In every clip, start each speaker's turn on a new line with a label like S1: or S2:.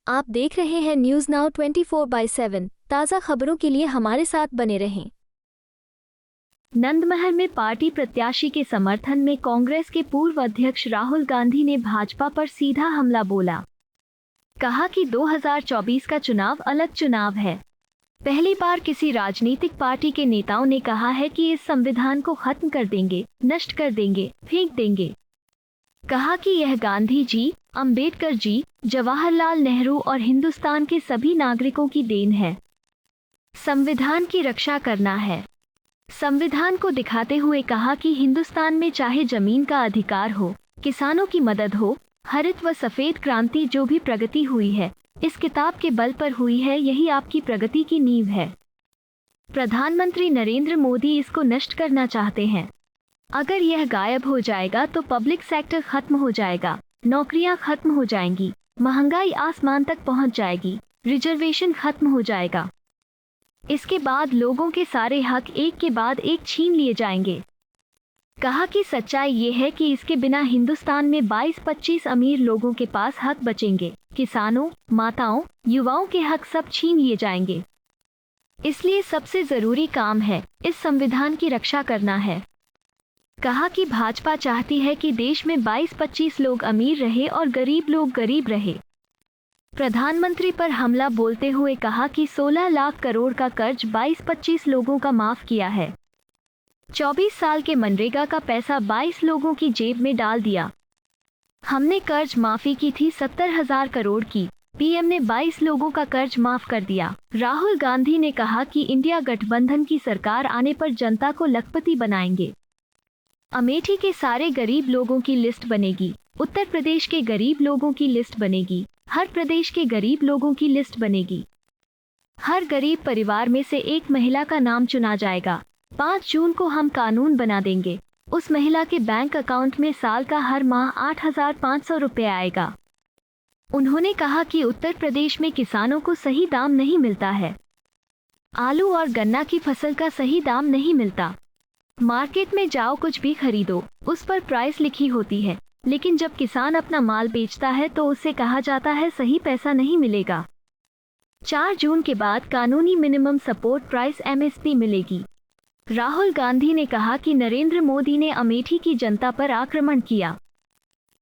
S1: आप देख रहे हैं न्यूज नाउ 24/7। ताज़ा खबरों के लिए हमारे साथ बने रहें। नंदमहर में पार्टी प्रत्याशी के समर्थन में कांग्रेस के पूर्व अध्यक्ष राहुल गांधी ने भाजपा पर सीधा हमला बोला। कहा कि 2024 का चुनाव अलग चुनाव है। पहली बार किसी राजनीतिक पार्टी के नेताओं ने कहा है कि इस संविधान को खत्म कर देंगे, नष्ट कर देंगे, फेंक देंगे। कहा कि यह गांधी जी, अंबेडकर जी, जवाहरलाल नेहरू और हिंदुस्तान के सभी नागरिकों की देन है। संविधान की रक्षा करना है। संविधान को दिखाते हुए कहा कि हिंदुस्तान में चाहे जमीन का अधिकार हो, किसानों की मदद हो, हरित व सफेद क्रांति, जो भी प्रगति हुई है इस किताब के बल पर हुई है, यही आपकी प्रगति की नींव है। प्रधानमंत्री नरेंद्र मोदी इसको नष्ट करना चाहते हैं। अगर यह गायब हो जाएगा तो पब्लिक सेक्टर खत्म हो जाएगा, नौकरियां खत्म हो जाएंगी, महंगाई आसमान तक पहुंच जाएगी, रिजर्वेशन खत्म हो जाएगा। इसके बाद लोगों के सारे हक एक के बाद एक छीन लिए जाएंगे। कहा कि सच्चाई ये है कि इसके बिना हिंदुस्तान में 22-25 अमीर लोगों के पास हक बचेंगे, किसानों, माताओं, युवाओं के हक सब छीन लिए जाएंगे। इसलिए सबसे जरूरी काम है इस संविधान की रक्षा करना है। कहा कि भाजपा चाहती है कि देश में 22-25 लोग अमीर रहे और गरीब लोग गरीब रहे। प्रधानमंत्री पर हमला बोलते हुए कहा कि 16 लाख करोड़ का कर्ज 22-25 लोगों का माफ किया है। 24 साल के मनरेगा का पैसा 22 लोगों की जेब में डाल दिया। हमने कर्ज माफी की थी 70,000 करोड़ की, पीएम ने 22 लोगों का कर्ज माफ कर दिया। राहुल गांधी ने कहा कि इंडिया गठबंधन की सरकार आने पर जनता को लखपति बनाएंगे। अमेठी के सारे गरीब लोगों की लिस्ट बनेगी, उत्तर प्रदेश के गरीब लोगों की लिस्ट बनेगी, हर प्रदेश के गरीब लोगों की लिस्ट बनेगी। हर गरीब परिवार में से एक महिला का नाम चुना जाएगा। 5 जून को हम कानून बना देंगे। उस महिला के बैंक अकाउंट में साल का हर माह 8,500 रुपये आएगा। उन्होंने कहा कि उत्तर प्रदेश में किसानों को सही दाम नहीं मिलता है। आलू और गन्ना की फसल का सही दाम नहीं मिलता। मार्केट में जाओ, कुछ भी खरीदो, उस पर प्राइस लिखी होती है, लेकिन जब किसान अपना माल बेचता है तो उससे कहा जाता है सही पैसा नहीं मिलेगा। 4 जून के बाद कानूनी मिनिमम सपोर्ट प्राइस MSP मिलेगी। राहुल गांधी ने कहा कि नरेंद्र मोदी ने अमेठी की जनता पर आक्रमण किया।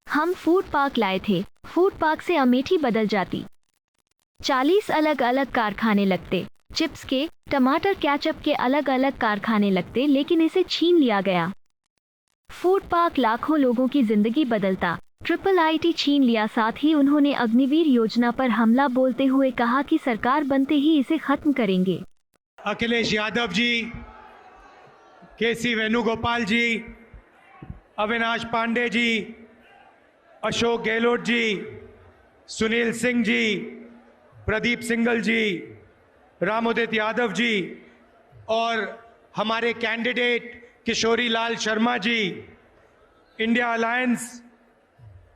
S1: हम फूड पार्क लाए थे, फूड पार्क से अमेठी बदल जाती। 40 अलग अलग कारखाने लगते, चिप्स के, टमाटर केचप के अलग अलग कारखाने लगते, लेकिन इसे छीन लिया गया। फूड पार्क लाखों लोगों की जिंदगी बदलता, IIIT छीन लिया। साथ ही उन्होंने अग्निवीर योजना पर हमला बोलते हुए कहा कि सरकार बनते ही इसे खत्म करेंगे।
S2: अखिलेश यादव जी, KC वेणुगोपाल जी, अविनाश पांडे जी, अशोक गहलोत जी, सुनील सिंह जी, प्रदीप सिंगल जी, रामोदित यादव जी और हमारे candidate Kishori Lal Sharma ji, India alliance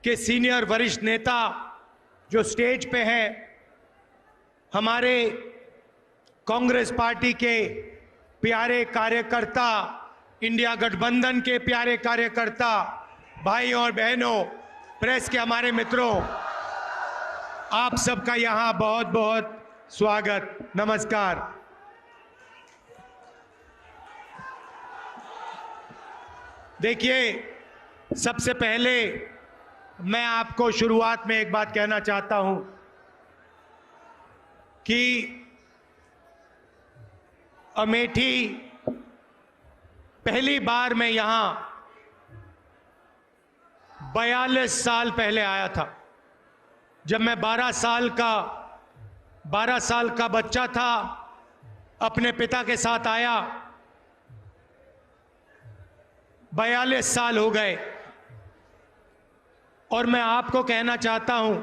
S2: के सीनियर वरिष्ठ नेता जो स्टेज पे हैं, हमारे कांग्रेस पार्टी के प्यारे कार्यकर्ता, इंडिया गठबंधन के प्यारे कार्यकर्ता, भाई और बहनों, प्रेस के हमारे मित्रों, आप सबका यहाँ बहुत बहुत स्वागत, नमस्कार। देखिए, सबसे पहले मैं आपको शुरुआत में एक बात कहना चाहता हूं कि अमेठी पहली बार मैं यहां 42 साल पहले आया था। जब मैं 12 साल का बच्चा था, अपने पिता के साथ आया। 42 साल हो गए और मैं आपको कहना चाहता हूं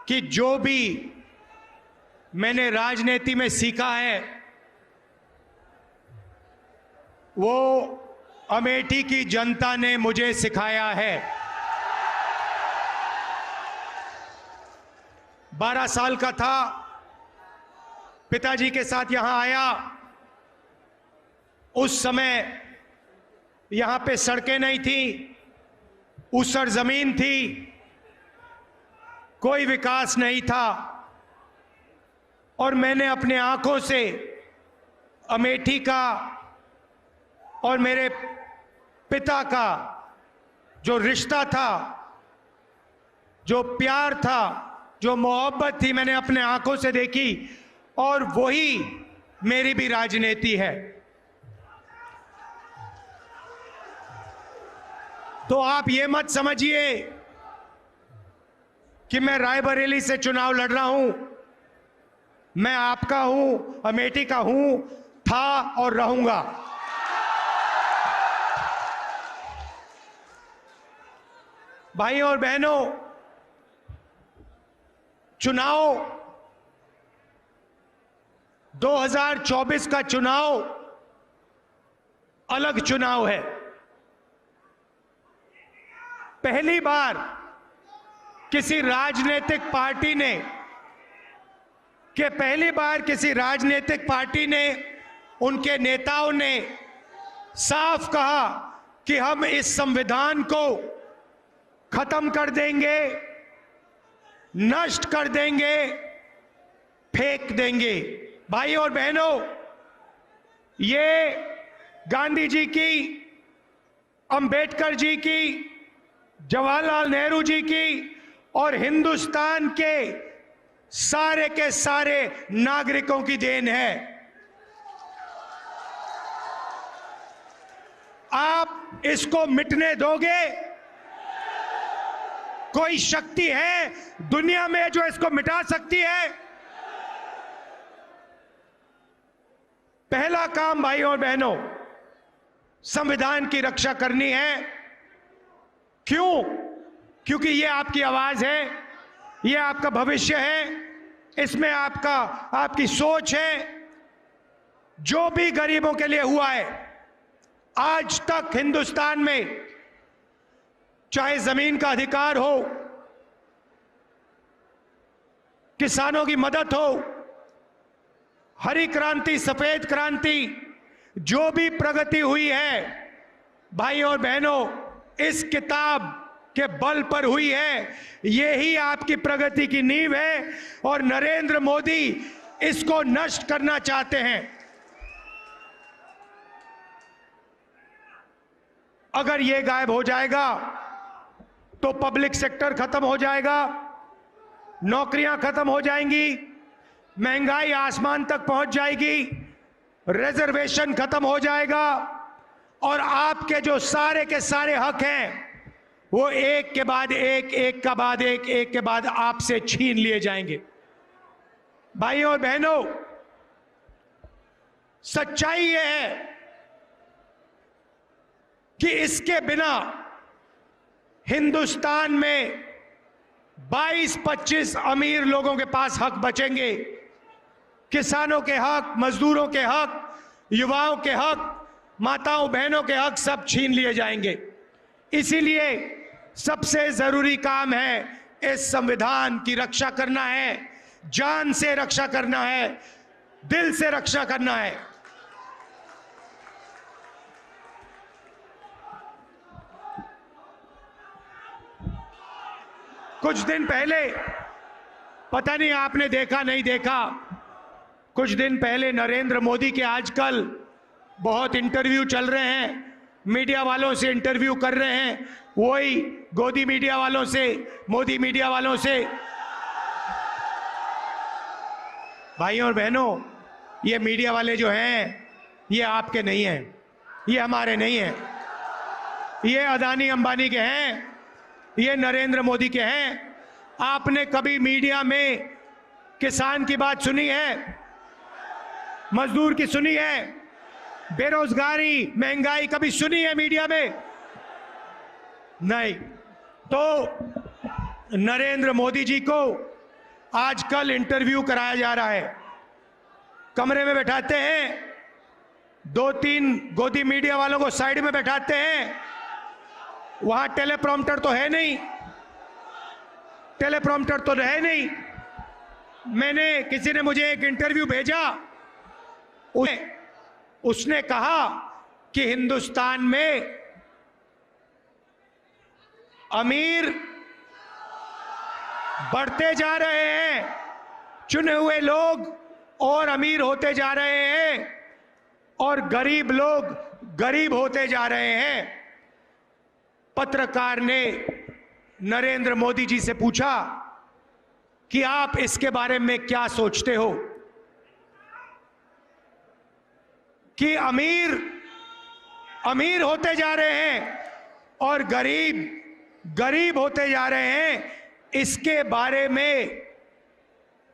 S2: कि जो भी मैंने राजनीति में सीखा है वो अमेठी की जनता ने मुझे सिखाया है। 12 साल का था, पिताजी के साथ यहां आया। उस समय यहां पे सड़कें नहीं थी, ऊसर जमीन थी। कोई विकास नहीं था। और मैंने अपने आंखों से अमेठी का और मेरे पिता का जो रिश्ता था, जो प्यार था, जो मोहब्बत थी, मैंने अपने आंखों से देखी और वही मेरी भी राजनीति है। तो आप ये मत समझिए कि मैं रायबरेली से चुनाव लड़ रहा हूं। मैं आपका हूं, अमेठी का हूं, था और रहूंगा। भाइयों और बहनों, चुनाव 2024 का चुनाव अलग चुनाव है। पहली बार किसी राजनीतिक पार्टी ने उनके नेताओं ने साफ कहा कि हम इस संविधान को खत्म कर देंगे, नष्ट कर देंगे, फेंक देंगे। भाई और बहनों, ये गांधी जी की, अंबेडकर जी की, जवाहरलाल नेहरू जी की और हिंदुस्तान के सारे नागरिकों की देन है। आप इसको मिटने दोगे? कोई शक्ति है दुनिया में जो इसको मिटा सकती है? पहला काम भाइयों और बहनों, संविधान की रक्षा करनी है। क्यों? क्योंकि ये आपकी आवाज है, ये आपका भविष्य है, इसमें आपकी सोच है। जो भी गरीबों के लिए हुआ है आज तक हिंदुस्तान में, चाहे जमीन का अधिकार हो, किसानों की मदद हो, हरी क्रांति, सफेद क्रांति, जो भी प्रगति हुई है भाइयों और बहनों, इस किताब के बल पर हुई है। यही आपकी प्रगति की नींव है और नरेंद्र मोदी इसको नष्ट करना चाहते हैं। अगर ये गायब हो जाएगा तो पब्लिक सेक्टर खत्म हो जाएगा, नौकरियां खत्म हो जाएंगी, महंगाई आसमान तक पहुंच जाएगी, रिजर्वेशन खत्म हो जाएगा और आपके जो सारे के सारे हक हैं वो एक के बाद एक के बाद आपसे छीन लिए जाएंगे। भाइयों और बहनों, सच्चाई ये है कि इसके बिना हिंदुस्तान में 22-25 अमीर लोगों के पास हक बचेंगे। किसानों के हक, मजदूरों के हक, युवाओं के हक, माताओं बहनों के हक सब छीन लिए जाएंगे। इसीलिए सबसे जरूरी काम है इस संविधान की रक्षा करना है, जान से रक्षा करना है, दिल से रक्षा करना है। कुछ दिन पहले, पता नहीं आपने देखा नहीं देखा, कुछ दिन पहले नरेंद्र मोदी के आजकल बहुत इंटरव्यू चल रहे हैं, मीडिया वालों से इंटरव्यू कर रहे हैं, वही गोदी मीडिया वालों से, मोदी मीडिया वालों से। भाइयों और बहनों, ये मीडिया वाले जो हैं ये आपके नहीं हैं, ये हमारे नहीं हैं, ये अदानी अंबानी के हैं, ये नरेंद्र मोदी के हैं। आपने कभी मीडिया में किसान की बात सुनी है? मजदूर की सुनी है? बेरोजगारी, महंगाई कभी सुनी है मीडिया में? नहीं। तो नरेंद्र मोदी जी को आजकल इंटरव्यू कराया जा रहा है, कमरे में बैठाते हैं, 2-3 गोदी मीडिया वालों को साइड में बैठाते हैं, वहां टेलीप्रॉम्प्टर तो है नहीं, मैंने, किसी ने मुझे एक इंटरव्यू भेजा, उसने कहा कि हिंदुस्तान में अमीर बढ़ते जा रहे हैं, चुने हुए लोग और अमीर होते जा रहे हैं और गरीब लोग गरीब होते जा रहे हैं। पत्रकार ने नरेंद्र मोदी जी से पूछा कि आप इसके बारे में क्या सोचते हो कि अमीर अमीर होते जा रहे हैं और गरीब गरीब होते जा रहे हैं, इसके बारे में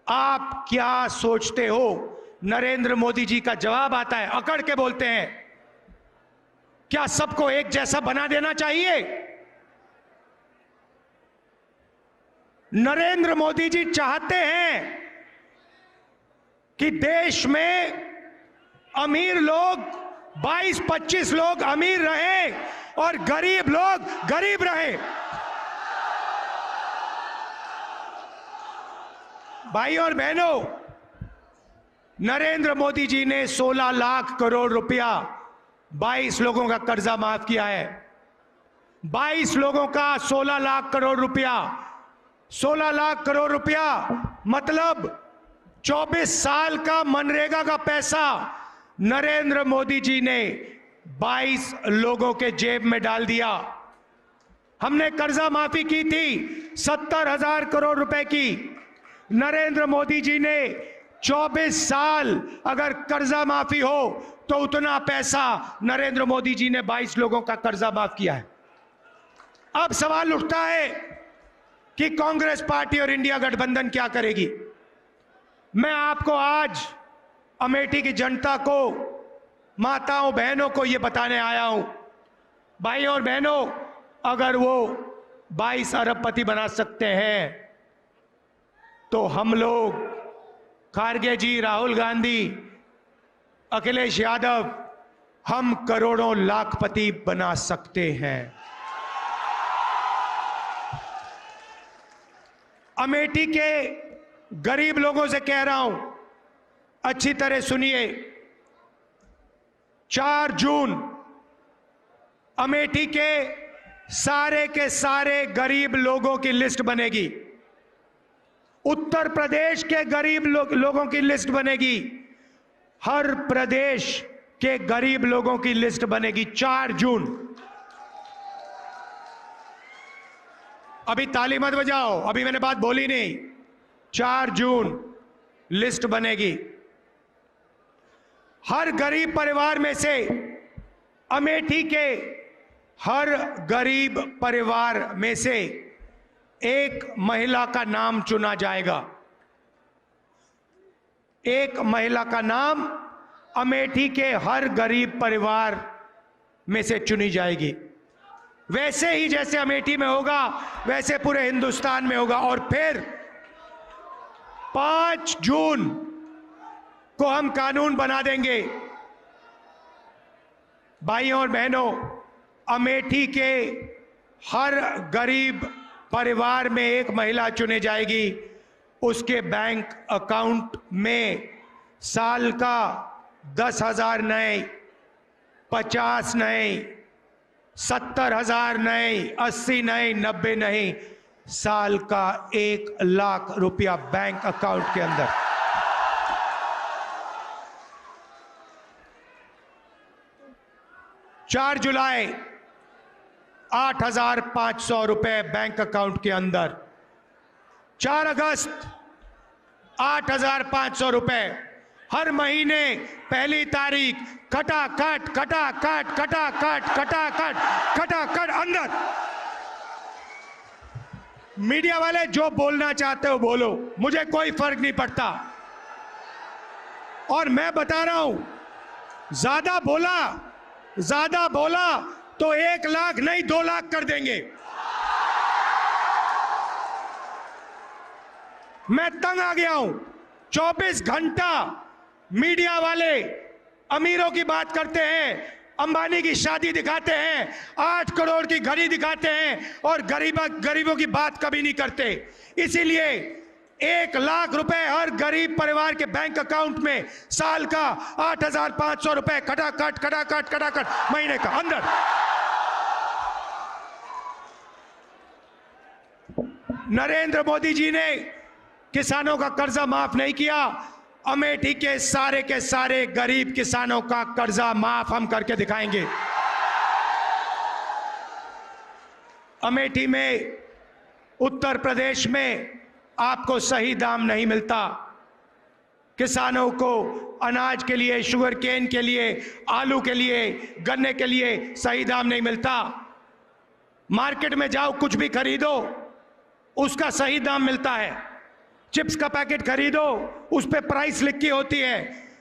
S2: आप क्या सोचते हो? नरेंद्र मोदी जी का जवाब आता है, अकड़ के बोलते हैं, क्या सबको एक जैसा बना देना चाहिए? नरेंद्र मोदी जी चाहते हैं कि देश में अमीर लोग 22-25 लोग अमीर रहे और गरीब लोग गरीब रहे। भाई और बहनों, नरेंद्र मोदी जी ने 16 लाख करोड़ रुपया 22 लोगों का कर्जा माफ किया है। 22 लोगों का 16 लाख करोड़ रुपया, 16 लाख करोड़ रुपया मतलब 24 साल का मनरेगा का पैसा नरेंद्र मोदी जी ने 22 लोगों के जेब में डाल दिया। हमने कर्जा माफी की थी 70,000 करोड़ रुपए की। नरेंद्र मोदी जी ने 24 साल अगर कर्जा माफी हो तो उतना पैसा नरेंद्र मोदी जी ने 22 लोगों का कर्जा माफ किया है। अब सवाल उठता है कि कांग्रेस पार्टी और इंडिया गठबंधन क्या करेगी। मैं आपको आज अमेठी की जनता को, माताओं बहनों को यह बताने आया हूं, भाई और बहनों, अगर वो 22 अरबपति बना सकते हैं तो हम लोग, खारगे जी, राहुल गांधी, अखिलेश यादव, हम करोड़ों लाखपति बना सकते हैं। अमेठी के गरीब लोगों से कह रहा हूं, अच्छी तरह सुनिए। 4 जून अमेठी के सारे गरीब लोगों की लिस्ट बनेगी। उत्तर प्रदेश के गरीब लोगों की लिस्ट बनेगी। हर प्रदेश के गरीब लोगों की लिस्ट बनेगी 4 जून। अभी ताली मत बजाओ, अभी मैंने बात बोली नहीं। 4 जून लिस्ट बनेगी। हर गरीब परिवार में से, अमेठी के हर गरीब परिवार में से एक महिला का नाम चुना जाएगा। एक महिला का नाम अमेठी के हर गरीब परिवार में से चुनी जाएगी। वैसे ही जैसे अमेठी में होगा वैसे पूरे हिंदुस्तान में होगा। और फिर 5 जून को हम कानून बना देंगे। भाइयों और बहनों, अमेठी के हर गरीब परिवार में एक महिला चुनी जाएगी। उसके बैंक अकाउंट में साल का 10,000 नए, 50 नए, 70,000 नए, 80 नए, 90 नहीं, साल का 1 लाख रुपया बैंक अकाउंट के अंदर। चार जुलाई 8,500 रुपए बैंक अकाउंट के अंदर। 4 अगस्त 8,500 रुपए। हर महीने पहली तारीख खटाखट खटाखट खटाखट खटाखट खटाखट अंदर। मीडिया वाले जो बोलना चाहते हो बोलो, मुझे कोई फर्क नहीं पड़ता। और मैं बता रहा हूं, ज्यादा बोला तो 1 लाख नहीं 2 लाख कर देंगे। मैं तंग आ गया हूं। 24 घंटा मीडिया वाले अमीरों की बात करते हैं, अंबानी की शादी दिखाते हैं, 8 करोड़ की घड़ी दिखाते हैं और गरीबों की बात कभी नहीं करते। इसीलिए 1 लाख रुपए हर गरीब परिवार के बैंक अकाउंट में, साल का 8,500 रुपए खटाखट खटाखट खटाखट महीने का अंदर। नरेंद्र मोदी जी ने किसानों का कर्जा माफ नहीं किया। अमेठी के सारे गरीब किसानों का कर्जा माफ हम करके दिखाएंगे। अमेठी में, उत्तर प्रदेश में आपको सही दाम नहीं मिलता। किसानों को अनाज के लिए, शुगर केन के लिए, आलू के लिए, गन्ने के लिए सही दाम नहीं मिलता। मार्केट में जाओ, कुछ भी खरीदो, उसका सही दाम मिलता है। चिप्स का पैकेट खरीदो, उस पे प्राइस लिखी होती है।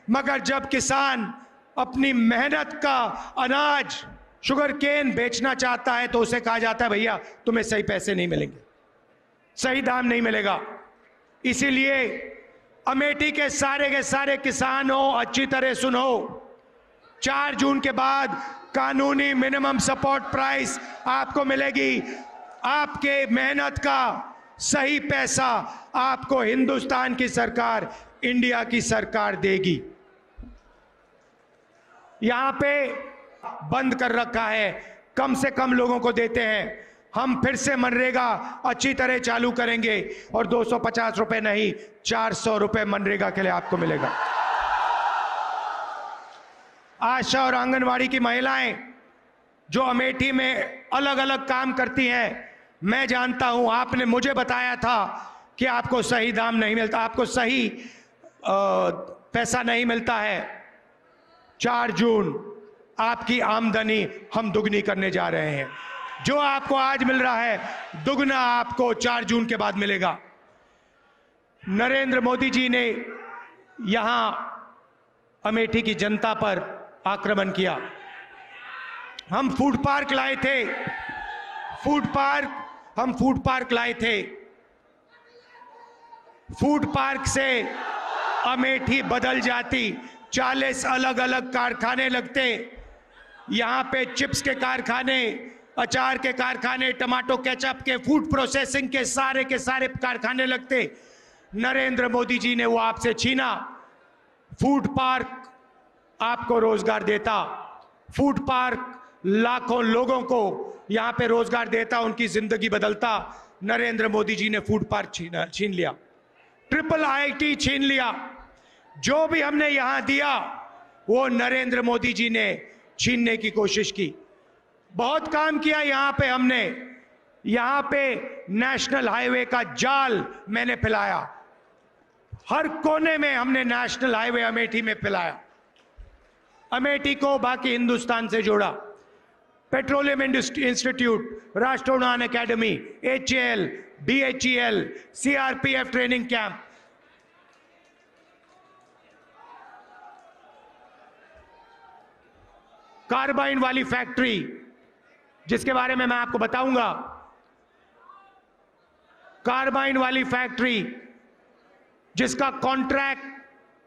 S2: मगर जब किसान अपनी मेहनत का अनाज, शुगर केन बेचना चाहता है तो उसे कहा जाता है भैया तुम्हें सही पैसे नहीं मिलेंगे, सही दाम नहीं मिलेगा। इसीलिए अमेठी के सारे किसानों अच्छी तरह सुनो, 4 जून के बाद कानूनी मिनिमम सपोर्ट प्राइस आपको मिलेगी। आपके मेहनत का सही पैसा आपको हिंदुस्तान की सरकार, इंडिया की सरकार देगी। यहां पे बंद कर रखा है, कम से कम लोगों को देते हैं। हम फिर से मनरेगा अच्छी तरह चालू करेंगे और 250 रुपए नहीं, 400 रुपए मनरेगा के लिए आपको मिलेगा। आशा और आंगनवाड़ी की महिलाएं जो अमेठी में अलग अलग काम करती हैं, मैं जानता हूं, आपने मुझे बताया था कि आपको सही दाम नहीं मिलता, आपको सही पैसा नहीं मिलता है। 4 जून आपकी आमदनी हम दुगनी करने जा रहे हैं। जो आपको आज मिल रहा है दुगना आपको 4 जून के बाद मिलेगा। नरेंद्र मोदी जी ने यहां अमेठी की जनता पर आक्रमण किया। हम फूड पार्क लाए थे, हम फूड पार्क लाए थे। फूड पार्क से अमेठी बदल जाती। 40 अलग अलग कारखाने लगते। यहां पे चिप्स के कारखाने, अचार के कारखाने, टमाटो केचप के, फूड प्रोसेसिंग के सारे कारखाने लगते। नरेंद्र मोदी जी ने वो आपसे छीना। फूड पार्क आपको रोजगार देता। फूड पार्क लाखों लोगों को यहां पे रोजगार देता, उनकी जिंदगी बदलता। नरेंद्र मोदी जी ने फूड पार्क छीन लिया, ट्रिपल IIT छीन लिया। जो भी हमने यहां दिया वो नरेंद्र मोदी जी ने छीनने की कोशिश की। बहुत काम किया यहां पे हमने। यहां पे नेशनल हाईवे का जाल मैंने फैलाया। हर कोने में हमने नेशनल हाईवे अमेठी में फैलाया। अमेठी को बाकी हिंदुस्तान से जोड़ा। पेट्रोलियम इंस्टीट्यूट, राष्ट्रीय उड़ान academy, HAL, BHEL, CRPF training camp, carbine वाली फैक्ट्री जिसके बारे में मैं आपको बताऊंगा। कार्बाइन वाली फैक्ट्री जिसका कॉन्ट्रैक्ट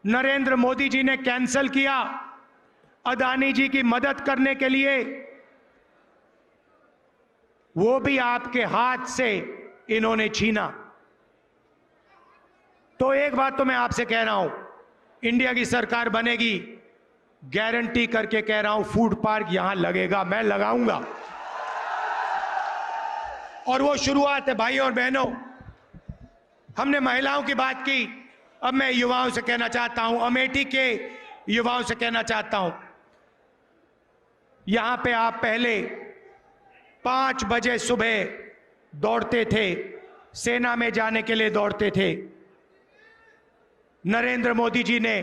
S2: नरेंद्र मोदी जी ने कैंसिल किया अदानी जी की मदद करने के लिए, वो भी आपके हाथ से इन्होंने छीना। तो एक बात तो मैं आपसे कह रहा हूं, इंडिया की सरकार बनेगी, गारंटी करके कह रहा हूं, फूड पार्क यहां लगेगा, मैं लगाऊंगा। और वो शुरुआत है भाइयों और बहनों। हमने महिलाओं की बात की, अब मैं युवाओं से कहना चाहता हूं, अमेठी के युवाओं से कहना चाहता हूं, यहां पे आप पहले 5 बजे सुबह दौड़ते थे, सेना में जाने के लिए दौड़ते थे। नरेंद्र मोदी जी ने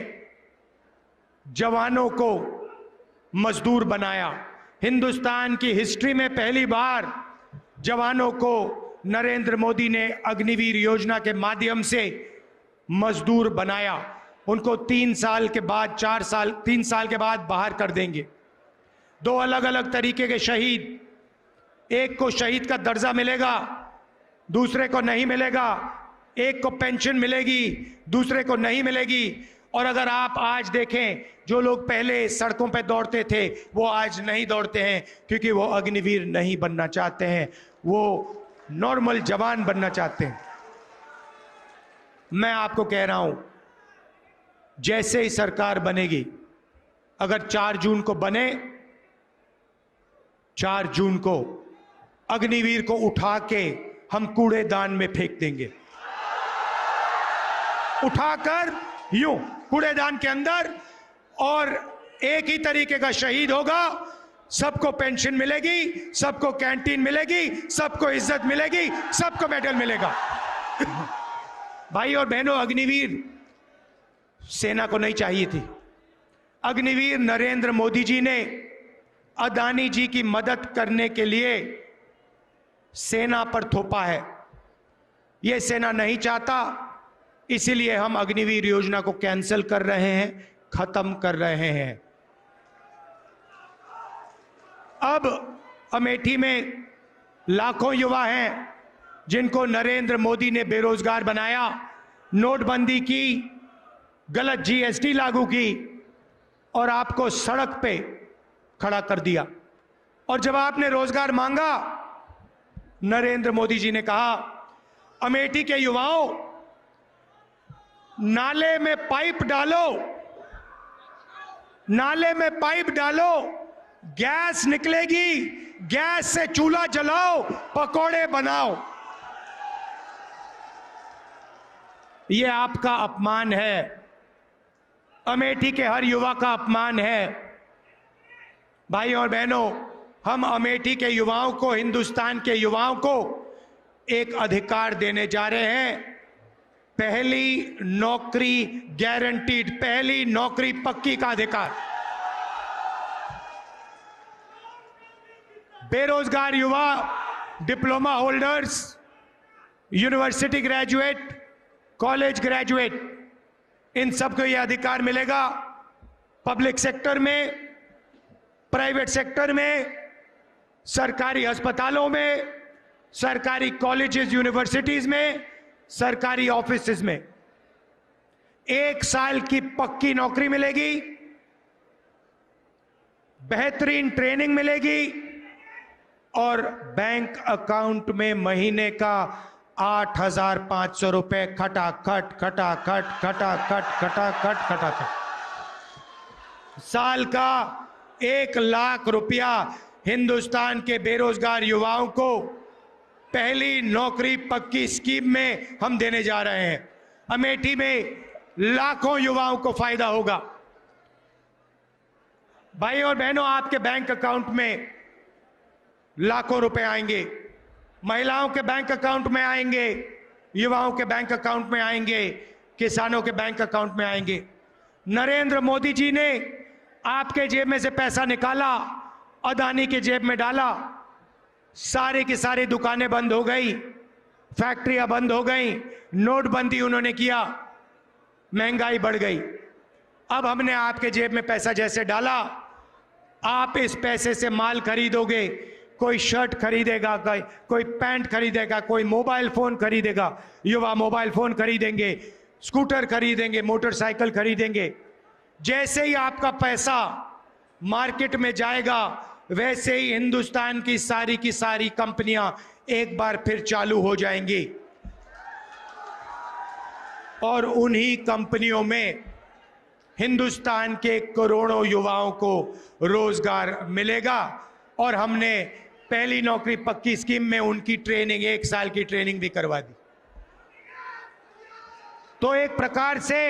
S2: जवानों को मजदूर बनाया। हिंदुस्तान की हिस्ट्री में पहली बार जवानों को नरेंद्र मोदी ने अग्निवीर योजना के माध्यम से मजदूर बनाया। उनको 3 साल के बाद, 3 साल के बाद बाहर कर देंगे। 2 अलग अलग तरीके के शहीद, एक को शहीद का दर्जा मिलेगा, दूसरे को नहीं मिलेगा। एक को पेंशन मिलेगी, दूसरे को नहीं मिलेगी। और अगर आप आज देखें, जो लोग पहले सड़कों पर दौड़ते थे वो आज नहीं दौड़ते हैं, क्योंकि वो अग्निवीर नहीं बनना चाहते हैं, वो नॉर्मल जवान बनना चाहते हैं। मैं आपको कह रहा हूं, जैसे ही सरकार बनेगी, अगर 4 जून को बने, 4 जून को अग्निवीर को उठा के हम कूड़ेदान में फेंक देंगे, उठाकर यूं कूड़ेदान के अंदर, और एक ही तरीके का शहीद होगा। सबको पेंशन मिलेगी, सबको कैंटीन मिलेगी, सबको इज्जत मिलेगी, सबको मेडल मिलेगा। भाई और बहनों, अग्निवीर सेना को नहीं चाहिए थी। अग्निवीर नरेंद्र मोदी जी ने अदानी जी की मदद करने के लिए सेना पर थोपा है। यह सेना नहीं चाहता, इसीलिए हम अग्निवीर योजना को कैंसिल कर रहे हैं, खत्म कर रहे हैं। अब अमेठी में लाखों युवा हैं जिनको नरेंद्र मोदी ने बेरोजगार बनाया, नोटबंदी की, गलत जीएसटी लागू की और आपको सड़क पे खड़ा कर दिया। और जब आपने रोजगार मांगा, नरेंद्र मोदी जी ने कहा, अमेठी के युवाओं, नाले में पाइप डालो, नाले में पाइप डालो, गैस निकलेगी, गैस से चूल्हा जलाओ, पकोड़े बनाओ। यह आपका अपमान है, अमेठी के हर युवा का अपमान है। भाई और बहनों, हम अमेठी के युवाओं को, हिंदुस्तान के युवाओं को एक अधिकार देने जा रहे हैं। पहली नौकरी गारंटीड, पहली नौकरी पक्की का अधिकार। बेरोजगार युवा, diploma holders, university graduate, college graduate, इन सबको यह अधिकार मिलेगा। पब्लिक सेक्टर में, प्राइवेट सेक्टर में, सरकारी अस्पतालों में, सरकारी कॉलेजेस यूनिवर्सिटीज में, सरकारी ऑफिसेज में 1 साल की पक्की नौकरी मिलेगी, बेहतरीन ट्रेनिंग मिलेगी और बैंक अकाउंट में महीने का 8,500 रुपए खटाखट खटाखट खटाखट खटाखट खटाखट। साल का 1 लाख रुपया हिंदुस्तान के बेरोजगार युवाओं को पहली नौकरी पक्की स्कीम में हम देने जा रहे हैं। अमेठी में लाखों युवाओं को फायदा होगा। भाई और बहनों, आपके बैंक अकाउंट में लाखों रुपए आएंगे, महिलाओं के बैंक अकाउंट में आएंगे, युवाओं के बैंक अकाउंट में आएंगे, किसानों के बैंक अकाउंट में आएंगे। नरेंद्र मोदी जी ने आपके जेब में से पैसा निकाला, अदानी के जेब में डाला, सारी की सारी दुकानें बंद हो गई, फैक्ट्रियां बंद हो गई, नोटबंदी उन्होंने किया, महंगाई बढ़ गई। अब हमने आपके जेब में पैसा जैसे डाला, आप इस पैसे से माल खरीदोगे, कोई शर्ट खरीदेगा, कोई पैंट खरीदेगा, कोई मोबाइल फोन खरीदेगा, युवा मोबाइल फोन खरीदेंगे, स्कूटर खरीदेंगे, मोटरसाइकिल खरीदेंगे। जैसे ही आपका पैसा मार्केट में जाएगा, वैसे ही हिंदुस्तान की सारी कंपनियां एक बार फिर चालू हो जाएंगी और उन्हीं कंपनियों में हिंदुस्तान के करोड़ों युवाओं को रोजगार मिलेगा। और हमने पहली नौकरी पक्की स्कीम में उनकी ट्रेनिंग, 1 साल की ट्रेनिंग भी करवा दी। तो एक प्रकार से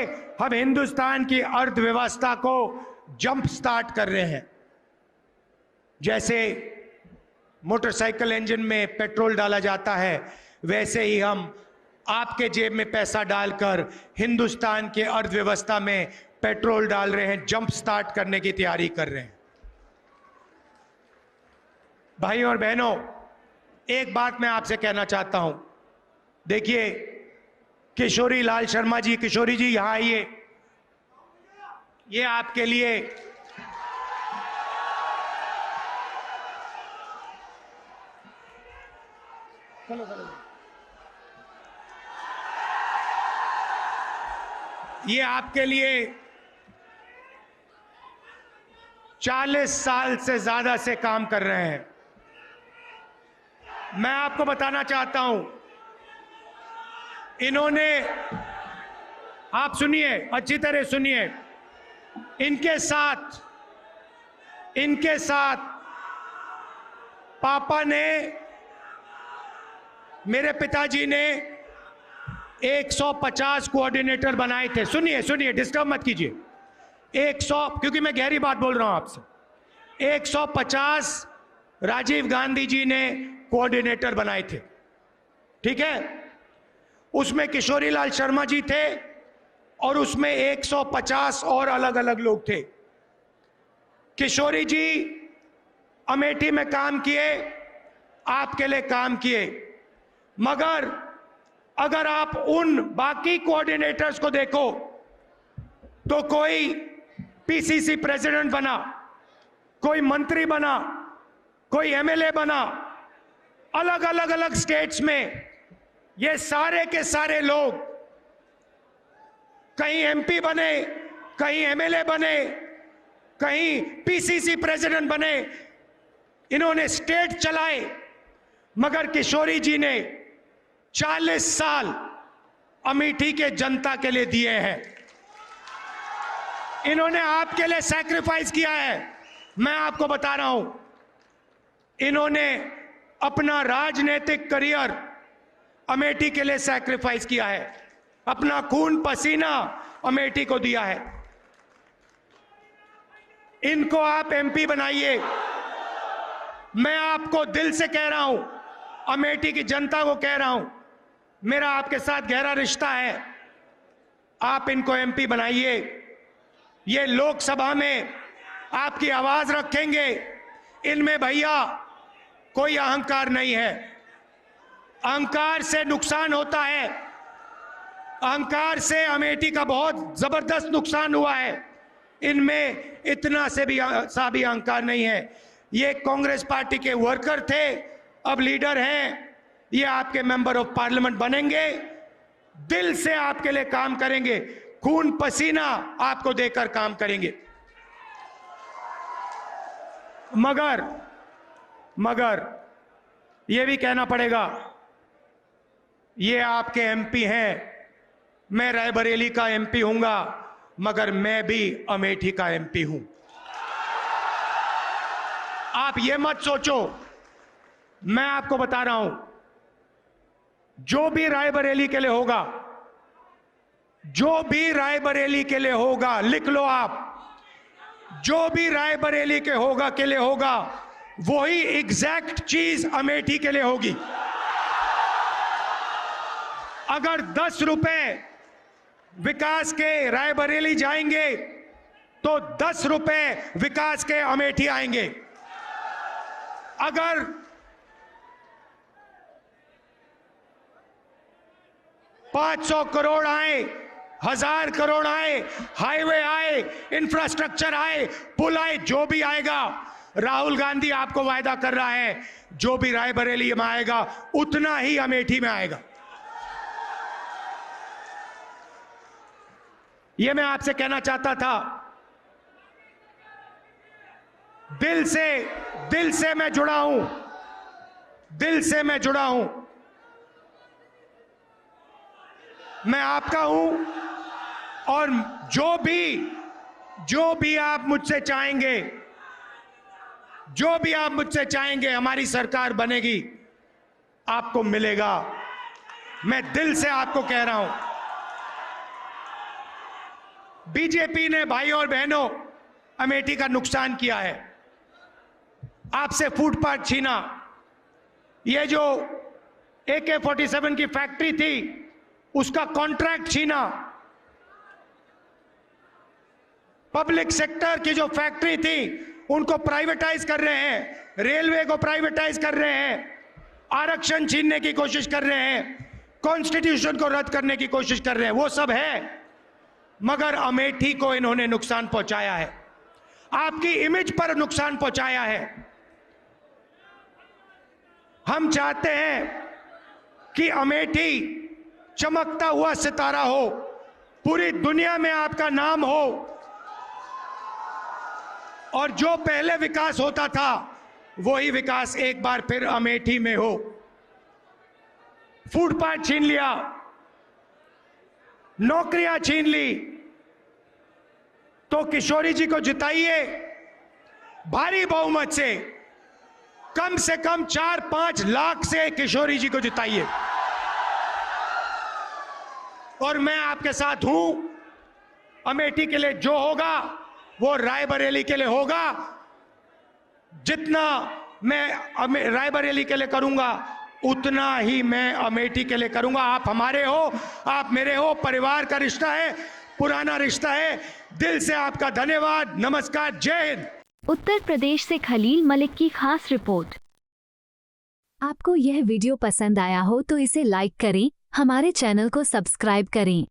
S2: हम हिंदुस्तान की अर्थव्यवस्था को जंप स्टार्ट कर रहे हैं। जैसे मोटरसाइकिल इंजन में पेट्रोल डाला जाता है, वैसे ही हम आपके जेब में पैसा डालकर हिंदुस्तान के अर्थव्यवस्था में पेट्रोल डाल रहे हैं, जंप स्टार्ट करने की तैयारी कर रहे हैं। भाई और बहनों, एक बात मैं आपसे कहना चाहता हूं। देखिए, किशोरी लाल शर्मा जी, किशोरी जी यहां आइए। ये आपके लिए ये आपके लिए 40 साल से ज्यादा से काम कर रहे हैं। मैं आपको बताना चाहता हूं, इन्होंने, आप सुनिए, अच्छी तरह सुनिए, इनके साथ पापा ने मेरे पिताजी ने 150 कोऑर्डिनेटर बनाए थे। सुनिए सुनिए, डिस्टर्ब मत कीजिए। 100, क्योंकि मैं गहरी बात बोल रहा हूं आपसे। 150 राजीव गांधी जी ने कोऑर्डिनेटर बनाए थे, ठीक है। उसमें किशोरीलाल शर्मा जी थे और उसमें 150 और अलग अलग लोग थे। किशोरी जी अमेठी में काम किए, आपके लिए काम किए, मगर अगर आप उन बाकी कोऑर्डिनेटर्स को देखो तो कोई पीसीसी प्रेसिडेंट बना, कोई मंत्री बना, कोई एमएलए बना, अलग अलग अलग स्टेट्स में। ये सारे के सारे लोग कहीं एमपी बने, कहीं एमएलए बने, कहीं पीसीसी प्रेसिडेंट बने, इन्होंने स्टेट चलाए। मगर किशोरी जी ने 40 साल अमेठी के जनता के लिए दिए हैं। इन्होंने आपके लिए सैक्रिफाइस किया है। मैं आपको बता रहा हूं, इन्होंने अपना राजनीतिक करियर अमेठी के लिए सैक्रिफाइस किया है, अपना खून पसीना अमेठी को दिया है। इनको आप एमपी बनाइए। मैं आपको दिल से कह रहा हूं, अमेठी की जनता को कह रहा हूं, मेरा आपके साथ गहरा रिश्ता है। आप इनको एमपी बनाइए। ये लोकसभा में आपकी आवाज रखेंगे। इनमें भैया कोई अहंकार नहीं है। अहंकार से नुकसान होता है। अहंकार से अमेठी का बहुत जबरदस्त नुकसान हुआ है। इनमें इतना से भी अहंकार नहीं है। ये कांग्रेस पार्टी के वर्कर थे, अब लीडर हैं। ये आपके मेंबर ऑफ पार्लियामेंट बनेंगे, दिल से आपके लिए काम करेंगे, खून पसीना आपको देकर काम करेंगे। मगर ये भी कहना पड़ेगा, ये आपके एमपी हैं। मैं रायबरेली का एमपी हूंगा, मगर मैं भी अमेठी का एमपी हूं। आप ये मत सोचो, मैं आपको बता रहा हूं, जो भी रायबरेली के लिए होगा, जो भी रायबरेली के लिए होगा, लिख लो आप, जो भी रायबरेली के होगा के लिए होगा, वही एग्जैक्ट चीज अमेठी के लिए होगी। अगर 10 रुपए विकास के रायबरेली जाएंगे तो 10 रुपए विकास के अमेठी आएंगे। अगर 500 करोड़ आए, 1000 करोड़ आए, हाईवे आए, इंफ्रास्ट्रक्चर आए, पुल आए, जो भी आएगा, राहुल गांधी आपको वायदा कर रहा है, जो भी रायबरेली में आएगा उतना ही अमेठी में आएगा। यह मैं आपसे कहना चाहता था। दिल से मैं जुड़ा हूं, दिल से मैं जुड़ा हूं। मैं आपका हूं और जो भी आप मुझसे चाहेंगे, जो भी आप मुझसे चाहेंगे, हमारी सरकार बनेगी, आपको मिलेगा। मैं दिल से आपको कह रहा हूं। बीजेपी ने भाई और बहनों अमेठी का नुकसान किया है। आपसे फुटपाथ छीना, ये जो AK-47 की फैक्ट्री थी उसका कॉन्ट्रैक्ट छीना, पब्लिक सेक्टर की जो फैक्ट्री थी उनको प्राइवेटाइज कर रहे हैं, रेलवे को प्राइवेटाइज कर रहे हैं, आरक्षण छीनने की कोशिश कर रहे हैं, कॉन्स्टिट्यूशन को रद्द करने की कोशिश कर रहे हैं। वो सब है, मगर अमेठी को इन्होंने नुकसान पहुंचाया है, आपकी इमेज पर नुकसान पहुंचाया है। हम चाहते हैं कि अमेठी चमकता हुआ सितारा हो, पूरी दुनिया में आपका नाम हो, और जो पहले विकास होता था वही विकास एक बार फिर अमेठी में हो। फुटपाथ छीन लिया, नौकरियां छीन ली, तो किशोरी जी को जिताइए भारी बहुमत से। कम से कम 4-5 लाख से किशोरी जी को जिताइए। और मैं आपके साथ हूं। अमेठी के लिए जो होगा वो रायबरेली के लिए होगा। जितना मैं रायबरेली के लिए करूंगा उतना ही मैं अमेठी के लिए करूंगा। आप हमारे हो, आप मेरे हो, परिवार का रिश्ता है, पुराना रिश्ता है। दिल से आपका धन्यवाद। नमस्कार, जय हिंद।
S1: उत्तर प्रदेश से खलील मलिक की खास रिपोर्ट।
S3: आपको यह वीडियो पसंद आया हो तो इसे लाइक करें, हमारे चैनल को सब्सक्राइब करें।